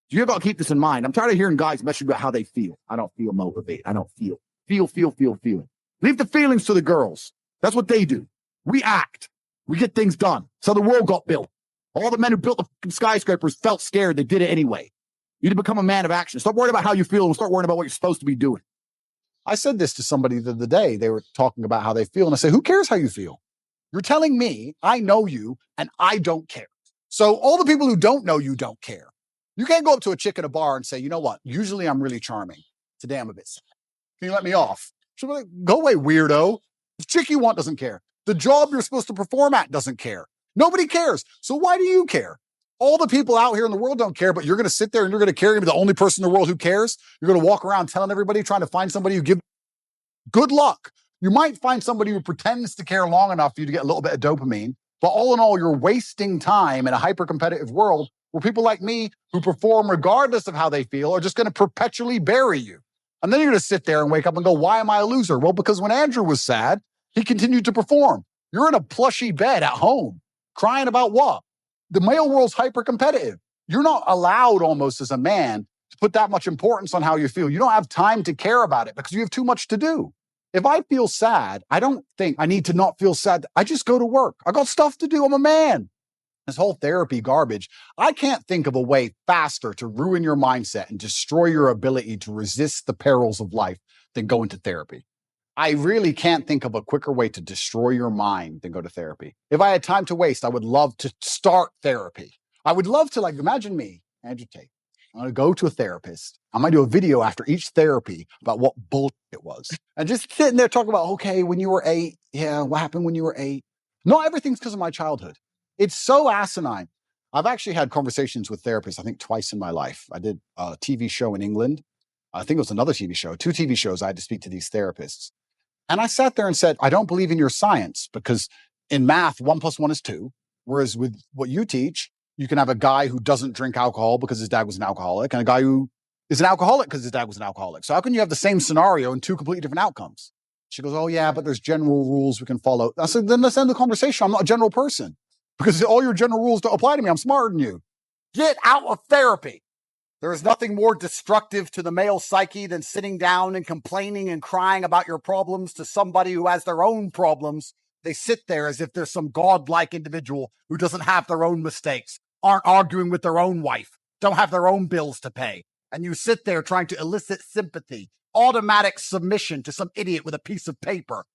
So you got to keep this in mind. I'm tired of hearing guys messing about how they feel. I don't feel motivated. I don't feel. Feel. Leave the feelings to the girls. That's what they do. We act. We get things done. So the world got built. All the men who built the skyscrapers felt scared. They did it anyway. You need to become a man of action. Stop worrying about how you feel and start worrying about what you're supposed to be doing. I said this to somebody the other day. They were talking about how they feel. And I said, who cares how you feel? You're telling me I know you and I don't care. So all the people who don't know you don't care. You can't go up to a chick at a bar and say, you know what? Usually I'm really charming. Today I'm a bit sad. Can you let me off? She'll be like, go away, weirdo. The chick you want doesn't care. The job you're supposed to perform at doesn't care. Nobody cares. So why do you care? All the people out here in the world don't care, but you're going to sit there and you're going to care. You're the only person in the world who cares. You're going to walk around telling everybody, trying to find somebody who gives. Good luck. You might find somebody who pretends to care long enough for you to get a little bit of dopamine, but all in all, you're wasting time in a hyper-competitive world where people like me who perform regardless of how they feel are just going to perpetually bury you. And then you're going to sit there and wake up and go, why am I a loser? Well, because when Andrew was sad, he continued to perform. You're in a plushy bed at home, crying about what? The male world's hyper-competitive. You're not allowed almost as a man to put that much importance on how you feel. You don't have time to care about it because you have too much to do. If I feel sad, I don't think I need to not feel sad. I just go to work. I got stuff to do. I'm a man. This whole therapy garbage. I can't think of a way faster to ruin your mindset and destroy your ability to resist the perils of life than go into therapy. I really can't think of a quicker way to destroy your mind than go to therapy. If I had time to waste, I would love to start therapy. I would love to, imagine me, Andrew Tate. I'm going to go to a therapist. I'm going to do a video after each therapy about what bullshit it was. And just sitting there talking about, okay, when you were 8, yeah, what happened when you were 8? Not everything's because of my childhood. It's so asinine. I've actually had conversations with therapists, I think twice in my life. I did a TV show in England. I think it was another TV show, 2 TV shows. I had to speak to these therapists. And I sat there and said, I don't believe in your science because in math, 1 + 1 is 2. Whereas with what you teach, you can have a guy who doesn't drink alcohol because his dad was an alcoholic and a guy who is an alcoholic because his dad was an alcoholic. So how can you have the same scenario and 2 completely different outcomes? She goes, oh yeah, but there's general rules we can follow. I said, then let's end the conversation. I'm not a general person because all your general rules don't apply to me. I'm smarter than you. Get out of therapy. There is nothing more destructive to the male psyche than sitting down and complaining and crying about your problems to somebody who has their own problems. They sit there as if there's some godlike individual who doesn't have their own mistakes, aren't arguing with their own wife, don't have their own bills to pay. And you sit there trying to elicit sympathy, automatic submission to some idiot with a piece of paper.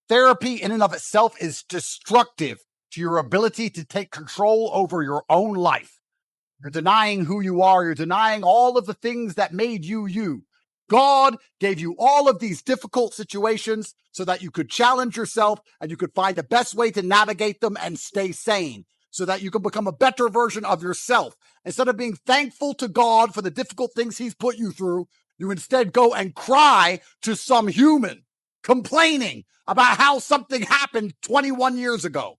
Therapy in and of itself is destructive to your ability to take control over your own life. You're denying who you are. You're denying all of the things that made you you. God gave you all of these difficult situations so that you could challenge yourself and you could find the best way to navigate them and stay sane so that you can become a better version of yourself. Instead of being thankful to God for the difficult things he's put you through, you instead go and cry to some human complaining about how something happened 21 years ago.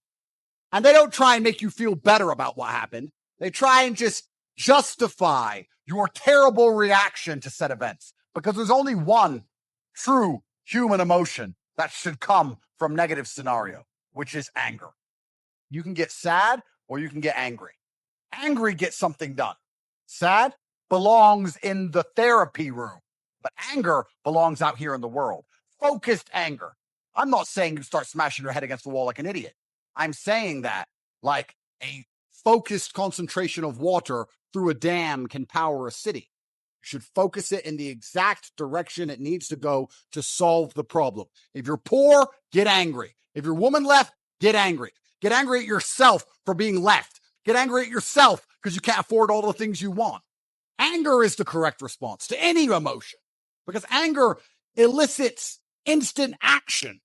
And they don't try and make you feel better about what happened. They try and just justify your terrible reaction to said events because there's only one true human emotion that should come from negative scenario, which is anger. You can get sad or you can get angry. Angry gets something done. Sad belongs in the therapy room, but anger belongs out here in the world. Focused anger. I'm not saying you start smashing your head against the wall like an idiot. I'm saying that like a focused concentration of water through a dam can power a city. You should focus it in the exact direction it needs to go to solve the problem. If you're poor, get angry. If you're woman left, get angry. Get angry at yourself for being left. Get angry at yourself because you can't afford all the things you want. Anger is the correct response to any emotion because anger elicits instant action.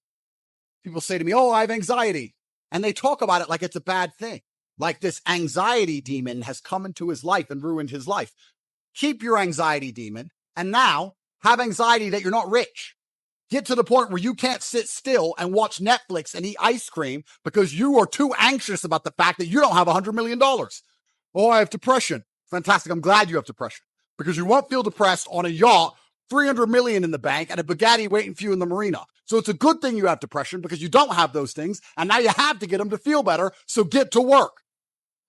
People say to me, oh, I have anxiety. And they talk about it like it's a bad thing. Like this anxiety demon has come into his life and ruined his life. Keep your anxiety demon and now have anxiety that you're not rich. Get to the point where you can't sit still and watch Netflix and eat ice cream because you are too anxious about the fact that you don't have $100 million. Oh, I have depression. Fantastic. I'm glad you have depression because you won't feel depressed on a yacht, 300 million in the bank and a Bugatti waiting for you in the marina. So it's a good thing you have depression because you don't have those things. And now you have to get them to feel better. So get to work.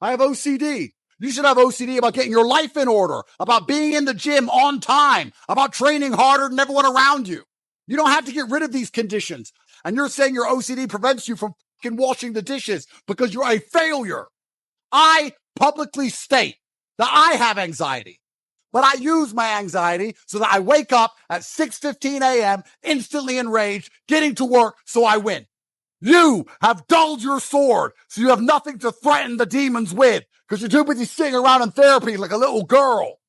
I have OCD. You should have OCD about getting your life in order, about being in the gym on time, about training harder than everyone around you. You don't have to get rid of these conditions. And you're saying your OCD prevents you from fucking washing the dishes because you're a failure. I publicly state that I have anxiety, but I use my anxiety so that I wake up at 6:15 a.m. instantly enraged, getting to work so I win. You have dulled your sword, so you have nothing to threaten the demons with because you're too busy sitting around in therapy like a little girl.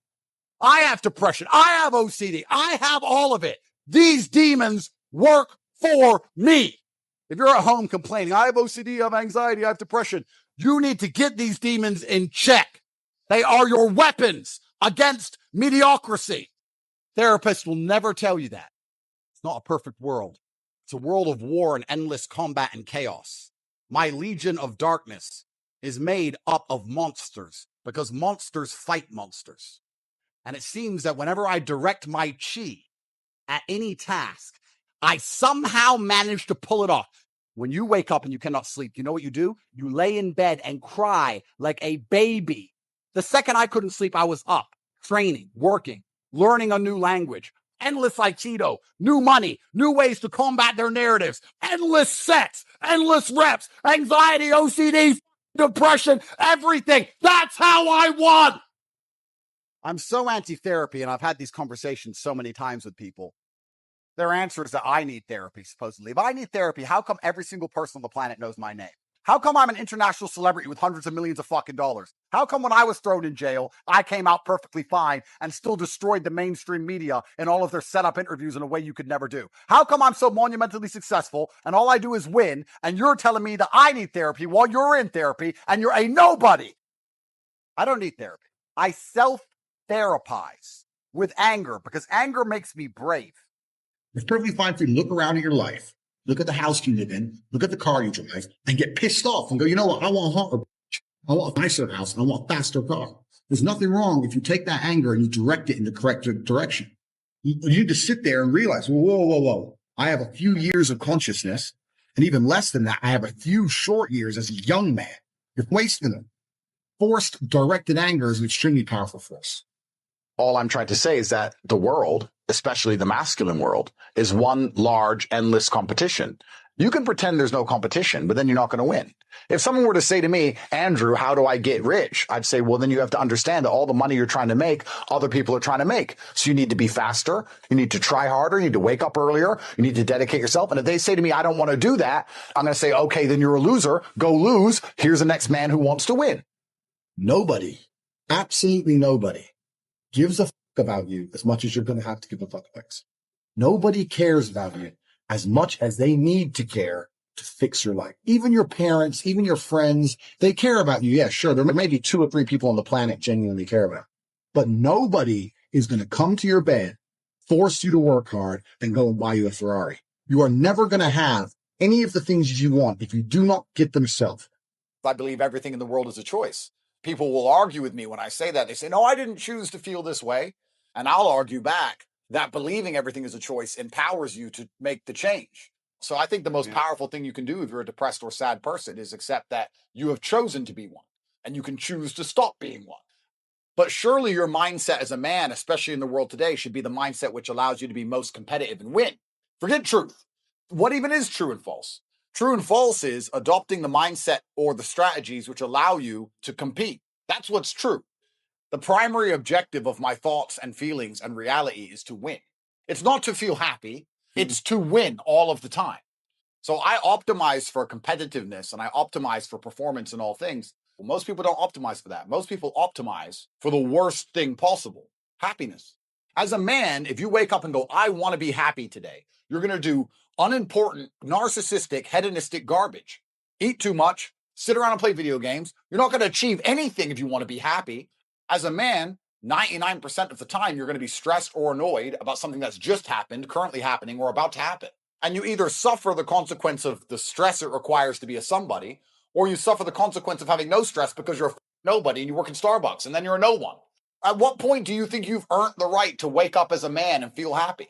I have depression. I have OCD. I have all of it. These demons work for me. If you're at home complaining, I have OCD, I have anxiety, I have depression, you need to get these demons in check. They are your weapons against mediocrity. Therapists will never tell you that. It's not a perfect world. It's a world of war and endless combat and chaos. My legion of darkness is made up of monsters because monsters fight monsters. And it seems that whenever I direct my chi at any task, I somehow manage to pull it off. When you wake up and you cannot sleep, you know what you do? You lay in bed and cry like a baby. The second I couldn't sleep, I was up, training, working, learning a new language, endless Aikido, new money, new ways to combat their narratives, endless sets, endless reps, anxiety, OCD, depression, everything. That's how I won. I'm so anti-therapy, and I've had these conversations so many times with people. Their answer is that I need therapy, supposedly. If I need therapy, how come every single person on the planet knows my name? How come I'm an international celebrity with hundreds of millions of fucking dollars? How come when I was thrown in jail, I came out perfectly fine and still destroyed the mainstream media in all of their setup interviews in a way you could never do? How come I'm so monumentally successful and all I do is win, and you're telling me that I need therapy while you're in therapy and you're a nobody? I don't need therapy. I self-therapize with anger because anger makes me brave. It's perfectly fine for you to look around at your life, look at the house you live in, look at the car you drive, and get pissed off and go, you know what? I want a nicer house, and I want a faster car. There's nothing wrong if you take that anger and you direct it in the correct direction. You need to sit there and realize, whoa. I have a few years of consciousness, and even less than that, I have a few short years as a young man. You're wasting them. Forced, directed anger is an extremely powerful force. All I'm trying to say is that the world, especially the masculine world, is one large, endless competition. You can pretend there's no competition, but then you're not going to win. If someone were to say to me, Andrew, how do I get rich? I'd say, well, then you have to understand that all the money you're trying to make, other people are trying to make. So you need to be faster. You need to try harder. You need to wake up earlier. You need to dedicate yourself. And if they say to me, I don't want to do that, I'm going to say, okay, then you're a loser. Go lose. Here's the next man who wants to win. Nobody, absolutely nobody, gives a fuck about you as much as you're going to have to give a fuck about. Nobody cares about you as much as they need to care to fix your life. Even your parents, even your friends, they care about you. Yeah, sure. There may be 2 or 3 people on the planet genuinely care about you, but nobody is going to come to your bed, force you to work hard, and go and buy you a Ferrari. You are never going to have any of the things you want if you do not get them yourself. I believe everything in the world is a choice. People will argue with me when I say that. They say, no, I didn't choose to feel this way. And I'll argue back that believing everything is a choice empowers you to make the change. So I think the most powerful thing you can do if you're a depressed or sad person is accept that you have chosen to be one and you can choose to stop being one. But surely your mindset as a man, especially in the world today, should be the mindset which allows you to be most competitive and win. Forget truth. What even is true and false? True and false is adopting the mindset or the strategies which allow you to compete. That's what's true. The primary objective of my thoughts and feelings and reality is to win. It's not to feel happy. It's to win all of the time. So I optimize for competitiveness and I optimize for performance in all things. Well, most people don't optimize for that. Most people optimize for the worst thing possible, happiness. As a man, if you wake up and go, I want to be happy today, you're going to do unimportant, narcissistic, hedonistic garbage. Eat too much, sit around and play video games. You're not going to achieve anything if you want to be happy. As a man, 99% of the time, you're going to be stressed or annoyed about something that's just happened, currently happening, or about to happen. And you either suffer the consequence of the stress it requires to be a somebody, or you suffer the consequence of having no stress because you're a nobody and you work in Starbucks and then you're a no one. At what point do you think you've earned the right to wake up as a man and feel happy?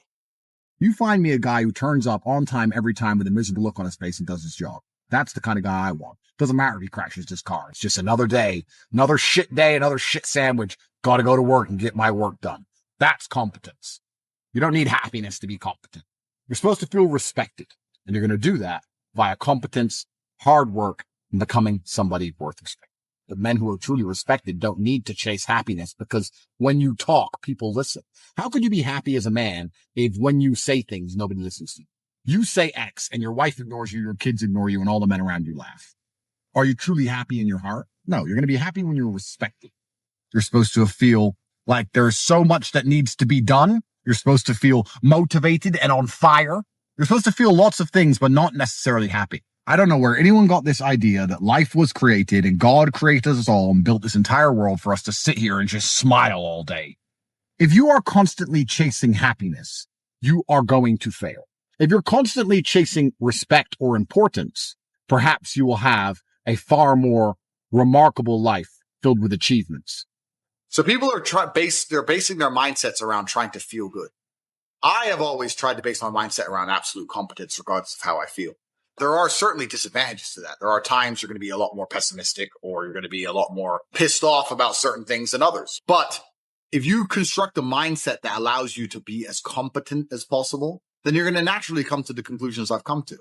You find me a guy who turns up on time every time with a miserable look on his face and does his job. That's the kind of guy I want. Doesn't matter if he crashes his car. It's just another day, another shit sandwich. Got to go to work and get my work done. That's competence. You don't need happiness to be competent. You're supposed to feel respected, and you're going to do that via competence, hard work, and becoming somebody worth respect. The men who are truly respected don't need to chase happiness, because when you talk, people listen. How could you be happy as a man if when you say things, nobody listens to you? You say X and your wife ignores you, your kids ignore you, and all the men around you laugh. Are you truly happy in your heart? No, you're going to be happy when you're respected. You're supposed to feel like there's so much that needs to be done. You're supposed to feel motivated and on fire. You're supposed to feel lots of things, but not necessarily happy. I don't know where anyone got this idea that life was created and God created us all and built this entire world for us to sit here and just smile all day. If you are constantly chasing happiness, you are going to fail. If you're constantly chasing respect or importance, perhaps you will have a far more remarkable life filled with achievements. So people are they're basing their mindsets around trying to feel good. I have always tried to base my mindset around absolute competence, regardless of how I feel. There are certainly disadvantages to that. There are times you're going to be a lot more pessimistic, or you're going to be a lot more pissed off about certain things than others. But if you construct a mindset that allows you to be as competent as possible, then you're going to naturally come to the conclusions I've come to.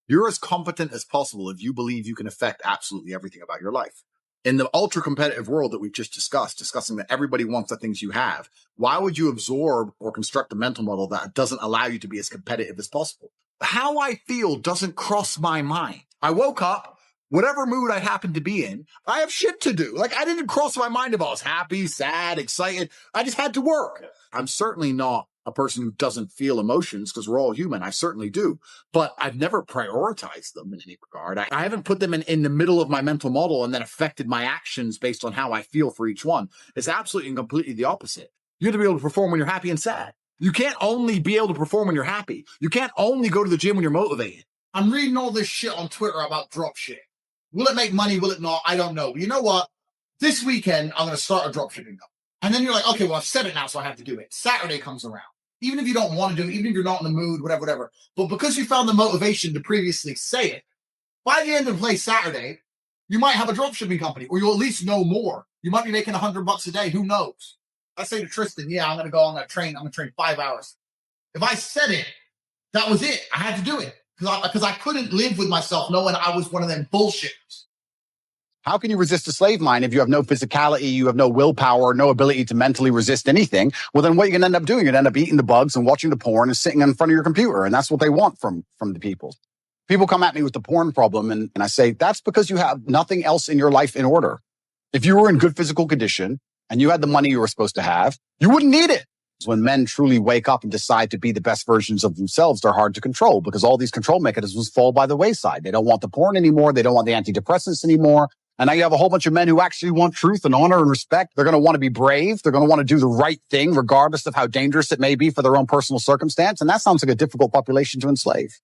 You're as competent as possible if you believe you can affect absolutely everything about your life. In the ultra competitive world that we've just discussing that everybody wants the things you have, why would you absorb or construct a mental model that doesn't allow you to be as competitive as possible? How I feel doesn't cross my mind. I woke up, whatever mood I happen to be in, I have shit to do. Like, I didn't cross my mind if I was happy, sad, excited. I just had to work. I'm certainly not a person who doesn't feel emotions, because we're all human. I certainly do. But I've never prioritized them in any regard. I haven't put them in the middle of my mental model and then affected my actions based on how I feel for each one. It's absolutely and completely the opposite. You have to be able to perform when you're happy and sad. You can't only be able to perform when you're happy. You can't only go to the gym when you're motivated. I'm reading all this shit on Twitter about dropship. Will it make money? Will it not? I don't know. But you know what? This weekend, I'm going to start a dropshipping company. And then you're like, okay, well, I've said it now, so I have to do it. Saturday comes around. Even if you don't want to do it, even if you're not in the mood, whatever. But because you found the motivation to previously say it, by the end of play Saturday, you might have a dropshipping company, or you'll at least know more. You might be making $100 a day. Who knows? I say to Tristan, yeah, I'm going to train 5 hours. If I said it, that was it. I had to do it because I couldn't live with myself knowing I was one of them bullshitters. How can you resist a slave mind if you have no physicality, you have no willpower, no ability to mentally resist anything? Well, then what are you going to end up doing? You're going to end up eating the bugs and watching the porn and sitting in front of your computer. And that's what they want from the people. People come at me with the porn problem, and I say, that's because you have nothing else in your life in order. If you were in good physical condition and you had the money you were supposed to have, you wouldn't need it. When men truly wake up and decide to be the best versions of themselves, they're hard to control because all these control mechanisms fall by the wayside. They don't want the porn anymore. They don't want the antidepressants anymore. And now you have a whole bunch of men who actually want truth and honor and respect. They're going to want to be brave. They're going to want to do the right thing, regardless of how dangerous it may be for their own personal circumstance. And that sounds like a difficult population to enslave.